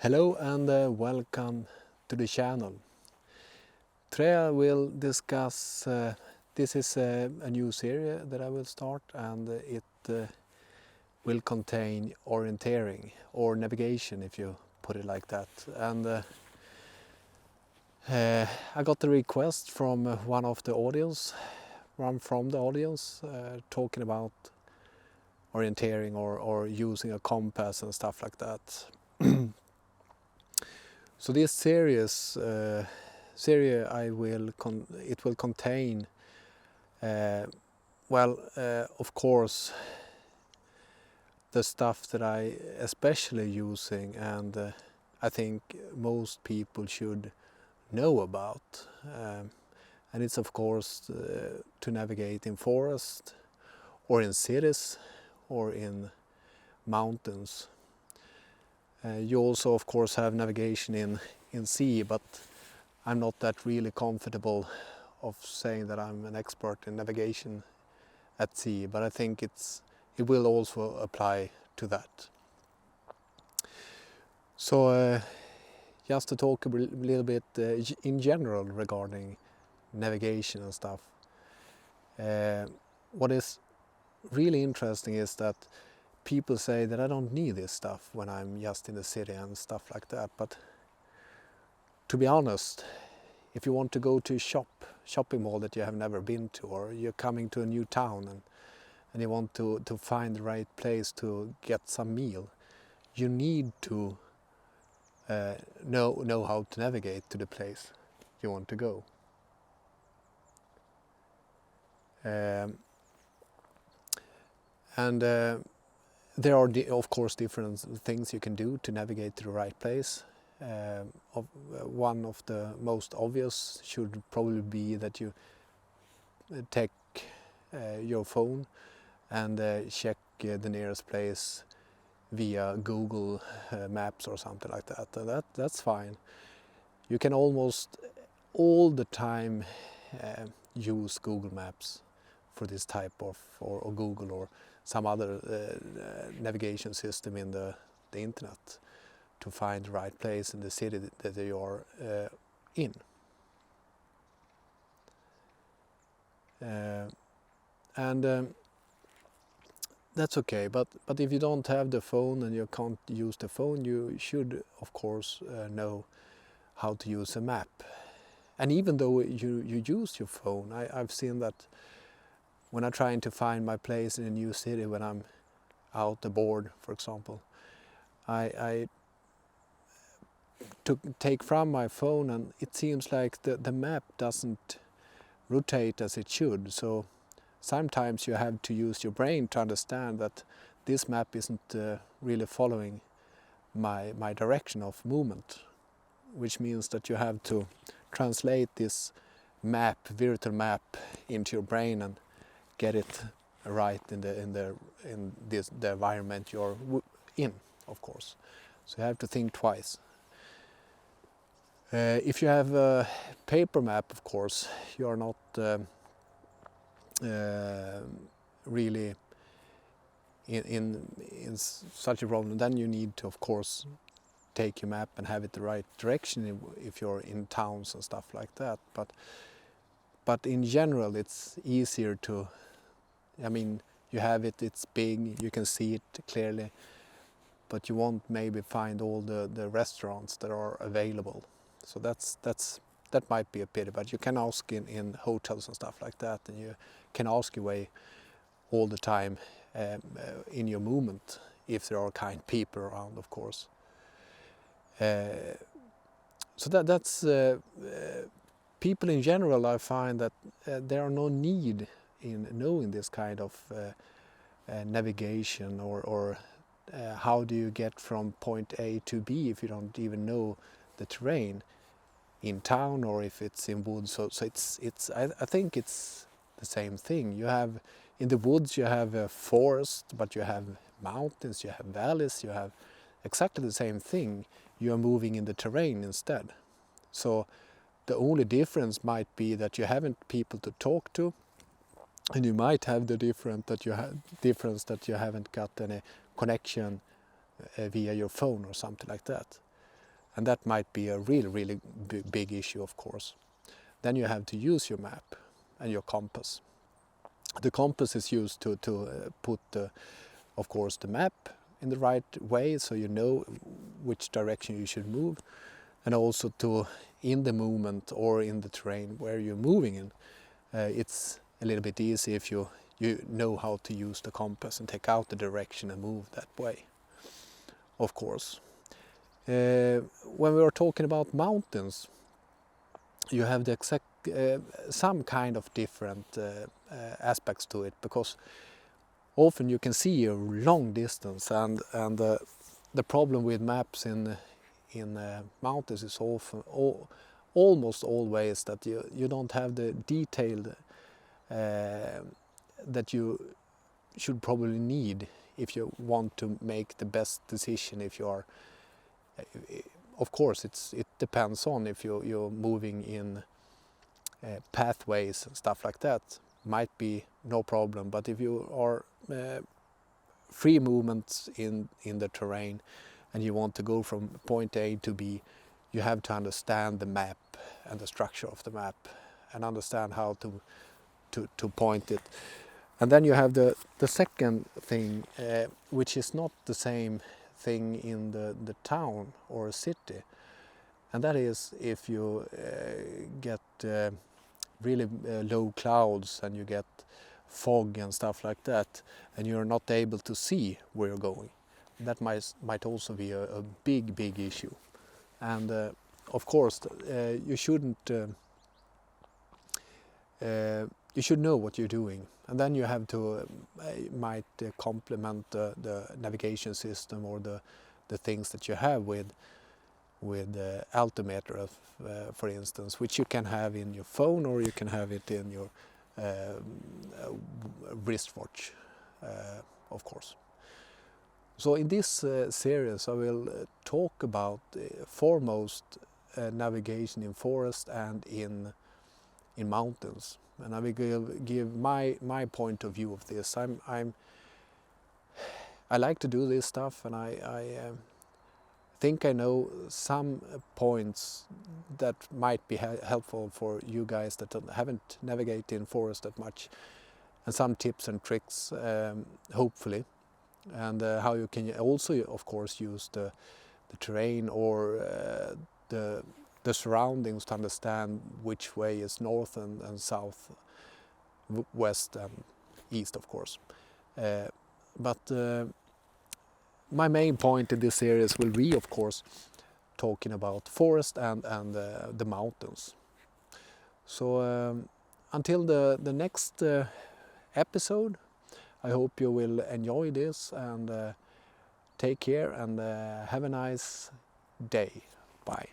Hello and welcome to the channel. Today I will discuss, this is a new series that I will start, and it will contain orienteering or navigation, if you put it like that. And I got a request from one of the audience, talking about orienteering or using a compass and stuff like that. So this series it will contain of course the stuff that I especially using, and I think most people should know about, and it's of course to navigate in forest or in cities or in mountains. You also of course have navigation in sea, but I'm not that really comfortable of saying that I'm an expert in navigation at sea, but I think it will also apply to that. So just to talk a little bit in general regarding navigation and stuff. What is really interesting is that people say that I don't need this stuff when I'm just in the city and stuff like that, but to be honest, if you want to go to a shopping mall that you have never been to, or you're coming to a new town and you want to find the right place to get some meal, you need to know how to navigate to the place you want to go. And there are of course different things you can do to navigate to the right place. One of the most obvious should probably be that you take your phone and check the nearest place via Google Maps or something like that. That's fine. You can almost all the time use Google Maps for this type of, or Google or some other navigation system in the internet to find the right place in the city that you are in. And that's okay, but if you don't have the phone and you can't use the phone, you should of course know how to use a map. And even though you use your phone, I've seen that when I'm trying to find my place in a new city, when I'm out aboard, for example, I take from my phone, and it seems like the map doesn't rotate as it should. So sometimes you have to use your brain to understand that this map isn't really following my direction of movement, which means that you have to translate this map, virtual map, into your brain and get it right in the environment you're in, of course. So you have to think twice. If you have a paper map, of course, you are not really in such a problem. Then you need to, of course, take your map and have it the right direction if you're in towns and stuff like that. But in general, it's easier to, I mean, you have it, it's big, you can see it clearly, but you won't maybe find all the restaurants that are available. So that might be a pity, but you can ask in hotels and stuff like that, and you can ask your way all the time in your movement, if there are kind people around, of course. So that's people in general. I find that there are no need in knowing this kind of navigation or how do you get from point A to B if you don't even know the terrain in town or if it's in woods. So I think it's the same thing. You have in the woods, you have a forest, but you have mountains, you have valleys, you have exactly the same thing. You are moving in the terrain instead. So the only difference might be that you haven't people to talk to, and you might have the difference that you haven't got any connection via your phone or something like that. And that might be a really big issue, of course. Then you have to use your map and your compass. The compass is used to put, of course, the map in the right way, so you know which direction you should move, and also to, in the movement or in the terrain where you're moving in, it's a little bit easy if you know how to use the compass and take out the direction and move that way, of course. When we are talking about mountains, you have the exact some kind of different aspects to it, because often you can see a long distance, and the problem with maps in mountains is often almost always that you don't have the detailed that you should probably need if you want to make the best decision. If you are, of course, it depends on if you're moving in pathways and stuff like that, might be no problem. But if you are free movements in the terrain and you want to go from point A to B, you have to understand the map and the structure of the map and understand how to point it. And then you have the second thing, which is not the same thing in the town or a city, and that is if you get really low clouds and you get fog and stuff like that, and you're not able to see where you're going. That might also be a big issue. And of course, you shouldn't. You should know what you're doing, and then you have to might complement the navigation system or the things that you have with altimeter, for instance, which you can have in your phone or you can have it in your wristwatch, of course. So in this series I will talk about foremost navigation in forest and in mountains, and I will give my point of view of this. I like to do this stuff, and I think I know some points that might be helpful for you guys that haven't navigated in forest that much, and some tips and tricks, hopefully, and how you can also, of course, use the terrain or the surroundings to understand which way is north and south, west and east, of course. But my main point in this series will be, of course, talking about forest and the mountains. So until the next episode, I hope you will enjoy this, and take care, and have a nice day. Bye.